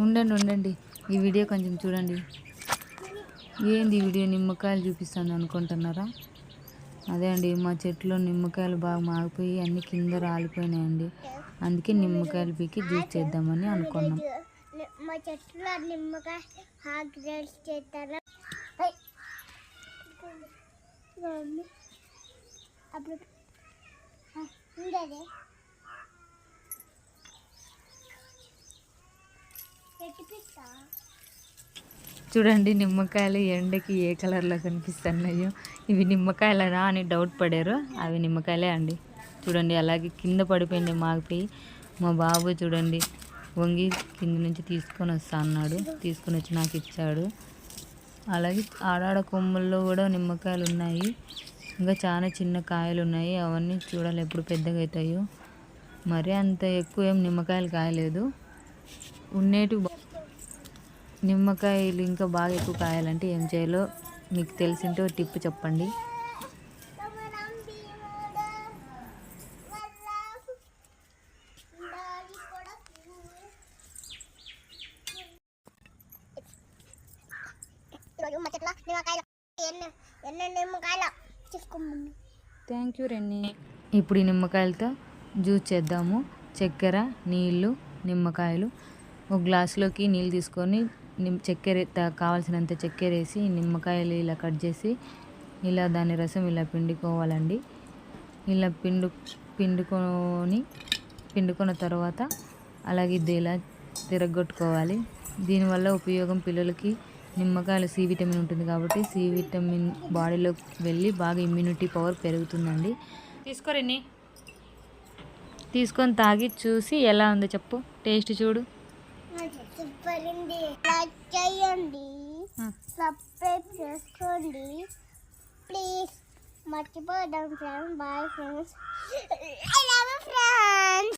ఉండండి ఈ వీడియో కొంచెం చూడండి. ఏంది ఈ వీడియో నిమ్మకాయలు చూపిస్తాను అనుకుంటున్నారా? అదే అండి, మా చెట్లో నిమ్మకాయలు బాగా మాగిపోయి అన్ని కింద రాలిపోయినాయండి. అందుకే నిమ్మకాయలు పీకి జ్యూస్ చేద్దామని అనుకున్నాం. మా చెట్లో నిమ్మకాయ చేస్తారా? చూడండి నిమ్మకాయలు ఎండకి ఏ కలర్లో కనిపిస్తున్నాయో. ఇవి నిమ్మకాయలనా అని డౌట్ పడారు. అవి నిమ్మకాయలే అండి. చూడండి అలాగే కింద పడిపోయింది మాగిపోయి. మా బాబు చూడండి వంగి కింద నుంచి తీసుకొని వస్తా అన్నాడు. తీసుకొని వచ్చి నాకు ఇచ్చాడు. అలాగే ఆడాడ కొమ్మల్లో కూడా నిమ్మకాయలు ఉన్నాయి. ఇంకా చాలా చిన్న కాయలు ఉన్నాయి. అవన్నీ చూడాలి ఎప్పుడు పెద్దగా అవుతాయో. మరీ అంత ఎక్కువ ఏం నిమ్మకాయలు కాయలేదు. ఉన్నేటి నిమ్మకాయలు ఇంకా బాగా ఎక్కువ కాయాలంటే ఏం చేయాలో మీకు తెలిసింటే ఒక టిప్ చెప్పండి. Thank you రెన్నీ. ఇప్పుడు ఈ నిమ్మకాయలతో జ్యూస్ చేద్దాము. చక్కెర, నీళ్ళు, నిమ్మకాయలు. ఒక గ్లాసులోకి నీళ్ళు తీసుకొని చక్కెర కావాల్సినంత చక్కెర వేసి నిమ్మకాయలు ఇలా కట్ చేసి ఇలా దాని రసం ఇలా పిండుకోవాలండి. ఇలా పిండుకున్న తర్వాత అలాగే ఇది ఇలా తిరగొట్టుకోవాలి. దీనివల్ల ఉపయోగం పిల్లలకి నిమ్మకాయలు సి విటమిన్ ఉంటుంది కాబట్టి సి విటమిన్ బాడీలోకి వెళ్ళి బాగా ఇమ్యూనిటీ పవర్ పెరుగుతుందండి. తీసుకోరండి, తీసుకొని తాగి చూసి ఎలా ఉందో చెప్పు. టేస్ట్ చూడు. సూపర్ ఉంది. లైక్ చేయండి, సబ్స్క్రైబ్ చేసుకోండి ప్లీజ్. మర్చిపోదాం friends. Bye friends. I love you friends.